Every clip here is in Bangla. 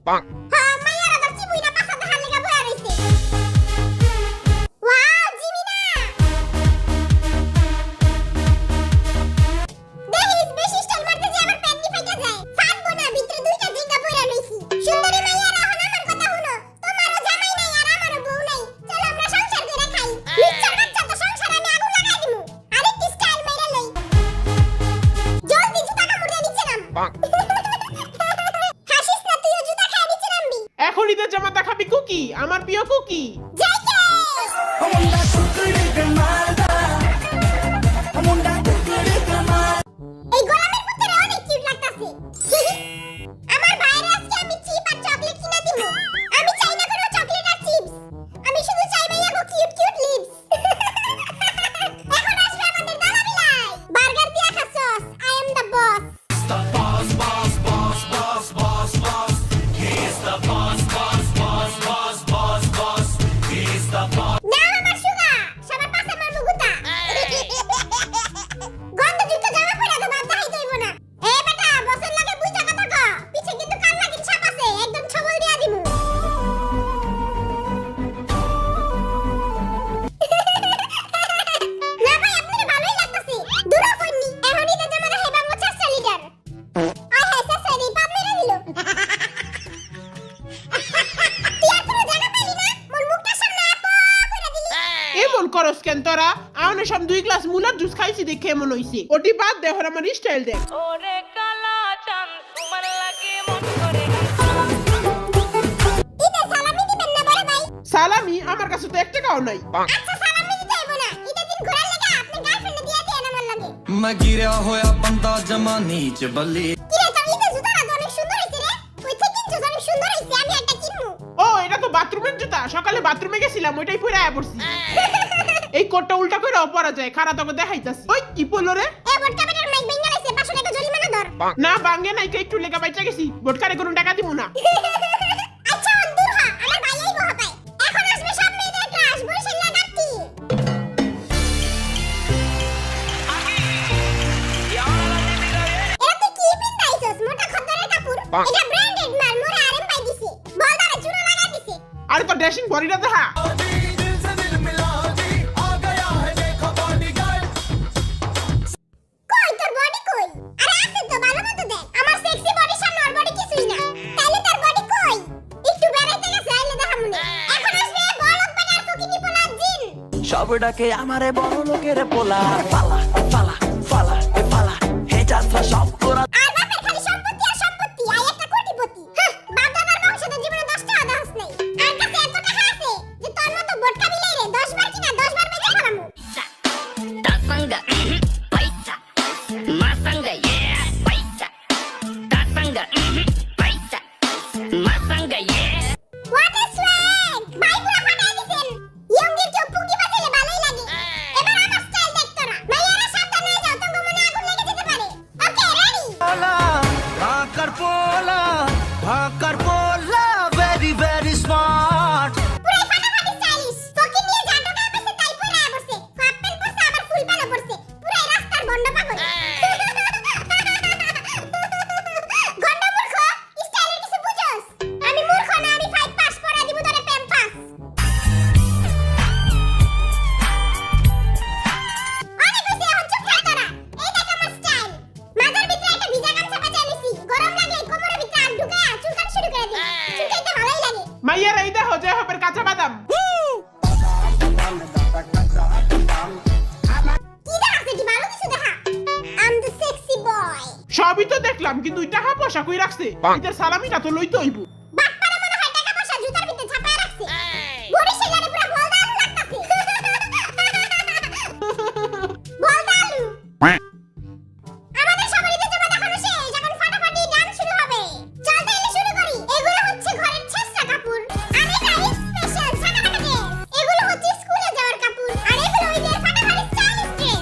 হ্যাঁ মাইয়ারা তো চিবুইরা পাছা দেখার লাগা বয়া রইছে। ওয়াও জিমিনা দেখিস বেশি স্টাইল মারতে যে আমার প্যান্টি ফাইটা যায়। ফাটবো না, ভিতরে দুইটা জিঙ্গা বয়া রইছি। সুন্দরী মাইয়ারা এখন আমার কথা শুনো, তোমারও জামাই নাই আর আমারও বউ নাই, চলো আমরা সংসার করে খাই। নিচ্ছার বাচ্চা তো সংসার আমি আগুন লাগাই দিমু। আরেকটি স্টাইল মাইরা লই, জলদি জুতা কামড় দিয়ে নিচে নাম। হাসিস না, তুইও জুতা খাই নিচে নামবি। এখন ঈদের জামাতা খাবি কুকি, আমার প্রিয় কুকি। যাইকে এই গোলামের পুত্রে অনেক কিউট লাগতাছে। আমার ভাইয়ের আজকে আমি চিপ আর চকলেট কিনা দিমু। আমি চাই না কোনো চকলেট আর চিপস, আমি শুধু চাই ভাইয়া গো কিউট কিউট লিপস। এখন আসবে আমাদের দাদা বিলাই, বার্গার দিয়া খাসস, আই এম দ্য বস। নাও আমার সুগা, সবার পাশে মারমু গুতা। গন্ধযুক্ত জামা পরে তো বাপ দেখাই যাইব না। এ বেটা বসের লাগে বুইটা কথা ক, পিছে কিন্তু কান লাগিন ছাপ আছে, একদম ছবল দিয়া দিমু। না ভাই আপনারে ভালোই লাগতাছে, দূরা পড়নি। এখনই তো জামা দেখাইবা মো 4 লিটার। আয় হায় সাসারি পাপ মেরে দিল। তুই আর কোনো জায়গা পাইলি না, মোর মুখটার সামনে আপা কইরা দিলি। এমন করস কেন তোরা? আউনে সব 2 গ্লাস মুলার জুস খাইছি দেখে এমন হইছে। ওটি বাদ দে, এখন আমার স্টাইল দেখ। ওরে কালা চাঁদ তোমার লাগে মন করে ঈদে সালামি দিবেন না বড় ভাই? সালামি আমার কাছে তো 1 টাকাও নাই। আচ্ছা সালামি দিতে হইব না, ঈদের দিন ঘোরার লাগা আপনি গার্লফ্রেন্ড দিয়া দেন আমার লাগে। मैं गिरा होया बंदा जमा नीच बल्ली কি রে তোর ঈদের জুতাটা তো অনেক সুন্দর হইছে রে, কই থেকে কিনছস? অনেক সুন্দর হইছে, আমি একটা কিনবো। ও এটা তো বাথরুমের জুতা, সকালে বাথরুমে গেছিলাম ওইটাই পরে আয়া পড়ছি। এই কোটটা উল্টা কইরা পরা যায়, খারাপ তোকে দেখাইতাছি। ওই কি বললো রে? এ বটকা বেটার মাইক ভেঙে লাইছে, 500 টাকা জরিমানা ধর। না বাঙ্গে নাই, একটু লেগা বাইচা গেছি, ভোটকারে কোনো টাকা দিব না। আচ্ছা অন্দুর হা, আমার ভাইয়াই বহা পায়। এখন আসবে সব মেয়েদের ক্রাশ, বরিশাল লাগাতি। এটা তুই কি পিন্দাইছস? মোটা খদ্দরের কাপড়, এটা ব্র্যান্ডেড মাল, মোরে আরএম পাই দিছে, বলদারে চুনা লাগা দিছে। আরে তো ড্রেসিং বডিটা দেখা। কই তোর বডি কই? আরে আছে তো, ভালো মতো দেখ। আমার সেক্সি বডি সামনে ওর বডি কিছুই না। তাইলে তোর বডি কই? একটু বেড়াইতে গেছে, আইলে দেখামুনি। এখন আসবে বলক বেটার ফকিনি পোলা জিন। সব ডাকে আমারে বড় লোকের পোলা ফালা ফালা ফালা এ ফালা হে যাত্রা সব তোরা আর বাপের খালি সম্পত্তি আর সম্পত্তি, আই একটা কোটিপতি। হ্যাঁ, বাপ দাদার বংশে তো জীবনে 10 টাকা দাস নাই। আর কাছে এত টাকা আছে যে তোর মতো বটকা বিলাই রে 10 বার কিনা 10 বার বেচে খালামু। Tasanga, paisa, masanga, yeah, paisa. Tasanga, paisa, masanga, yeah. What a swag! ভাই পুরা ফাটাই দিছেন। ইয়ংদের কেউ পুকি বাজাইলে ভালোই লাগে। এবার আমার স্টাইল দেখ তোরা। মাইয়ারা সাবধান হয়ে যাও, তোমার মনে আগুন লেগে যেতে পারে। Okay ready? ভাকার পোলা ভেরি ভেরি স্মার্ট পুরাই ফাটাফাটি স্টাইলিশ। ফকির নিয়ে যা টোকা পেছে তাই পরে আয়া পড়ছে। হাফ প্যান্ট পরছে, আবার ফুল প্যান্টও পরছে। পুরাই রাস্তার বন্ড পাগল। গন্ড মূর্খ, স্টাইলের কিছু বুঝোস? আমি মূর্খ না, আমি 5 পাস পড়া দিব তোরে প্যাম্পাস। অনেক হইছে, এখন চুপ থাক তোরা। এই দেখ আমার স্টাইল। মাথার ভিতরে একটা ভিজা গামছা পেঁচাই লইছি। গরম লাগলে কোমরের ভিতরে হাত ঢুকায়া চুলকান শুরু করে দিই। চুলকাইতে ভালোই লাগে। মাইয়ার এই দেখো যে হবে কাঁচা বাদাম। কি দেখাচ্ছে এটি? ভালো কিছু দেখা। I'm the sexy boy. সবই তো দেখলাম, কিন্তু 2 টাকা পয়সা কই রাখছে? ঈদের সালামিটা তো লইতে হইব। বাপ্পারা মনে হয় টাকা পয়সা জুতার ভিতরে ছাপায় রাখছে। বরিশাল আরে পুরো বলদা আলু লাগতাছে। বলদা আলু। আমাদের সবার ঈদের জামা দেখানো শেষ, এখন ফাটাফাটি ডান্স শুরু হবে। চল তাইলে শুরু করি। এগুলো হচ্ছে ঘরের ছেঁচড়া কাপড়। আর এটা স্পেশাল ছাকাটাকা ড্রেস। এগুলো হচ্ছে স্কুলে যাওয়ার কাপড়। আর এগুলো ঈদের ফাটাফাটি স্টাইলিশ ড্রেস।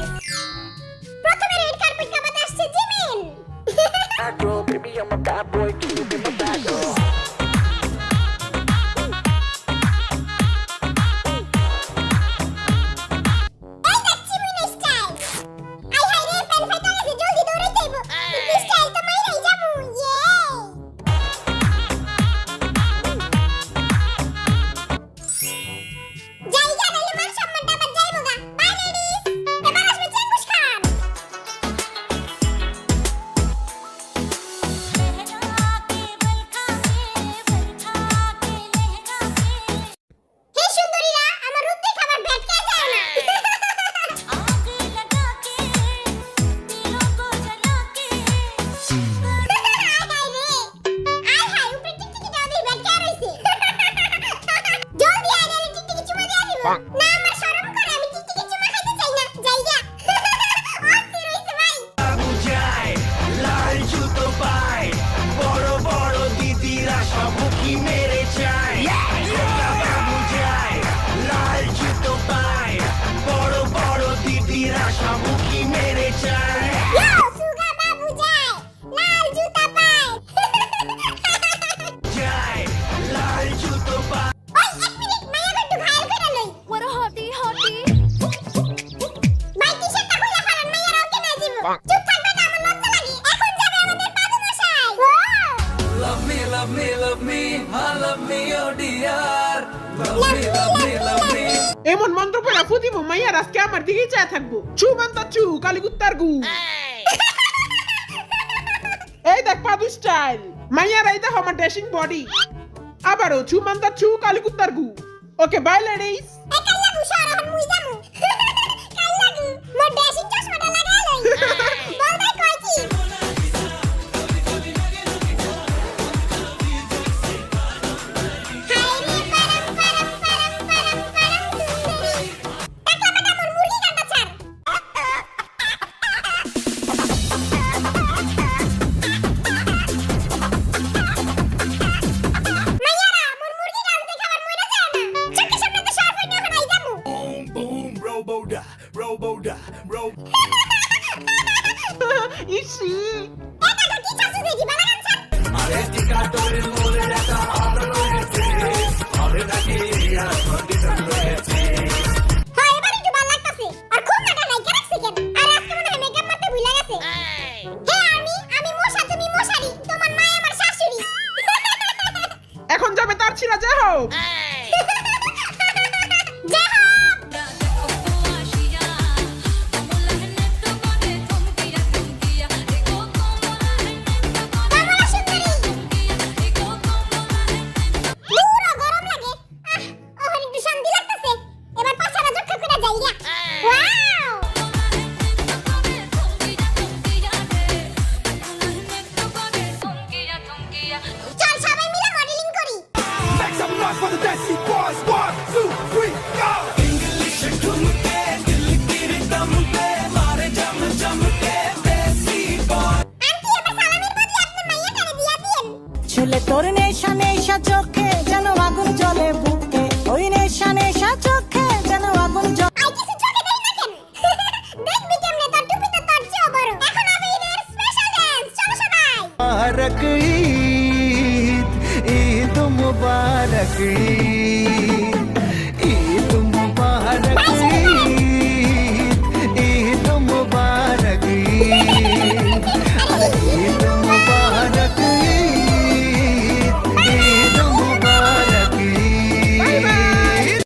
প্রথমে রেড কার্পেট কাপাতে আসছে Jimin. Girl, baby, I'm a bad boy, can you be my bad girl? এই দেখ জিমিনের স্টাইল। আই হাই রে, প্যান ফাইটা গেছে, জলদি দৌড়াইতে হইব। কিন্তু স্টাইল তো মাইরাই যামু। ইয়ে! কি মেরে চায় বুঝায় লাল জুতো পায় বড় বড় দিদিরা শামুকি মেরে চায় ইয়ো সুগা বাবু যায় লাল জুতা পায় যায় লাল জুতো পায় ওই এক মিনিট মাইয়া একটু ঘায়াল করে লই What a hottie, hottie. ভাই টি-শার্টটা খুলে ফেলেন মাইয়ারাও কেনে দিব চুপ থাকবে না আমার লজ্জা লাগে এখন যাবে আমাদের পাদু মশাই Love me, love me, love me, love me, oh dear. Love Love me, me, love me, love love me, me. এমন মন্ত্র পড়া ফুদিব মাইয়ার আজকে আমার দিকেই চায় থাকবো চু মান্তা চু কালীগুত্তার গু এই দেখ পাদু স্টাইল মাইয়ার এই দেখো আমার ড্যাশিং বডি আবারও চু মান্তা চু কালীগুত্তার গু ওকে বাই লেডিস এই কাল্লা গুশার এখন মুই যামু কাল্লা গু মোর ড্যাশিং চশমাটা লাগাই লই বল ভাই কই কি হায়রে পারম পারম পারম পারম পারম সুন্দরী টাকলা বেটা মোর মুরগি গানটা ছাড় মাইয়ারা মোর মুরগি গানতে খাবার মইরা যায় না চোখের সামনে তো সার হইনি এখন আই যামু Boom, boom, robo-da, robo-da, robo. EC এটা তো কি চাচু দেখি বালা গান ছাড় আরে টিকা তোরে মোরে রাখা আলো রয়েছে আরে নাকি কন্ডিশন রয়েছে হ্যাঁ এবার একটু ভালো লাগতাছে আর খুব নাটা নাই রাখছে কেন আর আজকে মনে হয় মেকআপ মারতে ভুলে গেছে হে আমি মশা তুমি মশারি তোমার মা আমার শাশুড়ি এখন যাবে তার ছিড়া যা হোক জয় হোক কমলা সুন্দরী পুরো গরম লাগে ওহন একটু শান্তি লাগতাছে এবার পাছারা জটকা করে যাইয়া ওয়াও চল সবাই মিলে মডেলিং করি Make some noise for the Desi Boys. 1, 2, 3, go. English ঠুমকে দিল কি রিদম पे मारे जम जम के Desi Boy. আন্টি এবার সালামের বদলে আপনি মাইয়াটারে দিয়া দিয়েন ছেলে তোর নেশা নেশা চোখে যেন আগুন জ্বলে বুকে ওই নেশা নেশা চোখে যেন আগুন জ্বলে আই কিছু চোখে দেই না কেন দেখবি কেমনে তোর টুপি তো তোর চেয়েও বড় এখন হবে ঈদের স্পেশাল ডান্স চলো সবাই मुबारक ईद ईद मुबारक ईद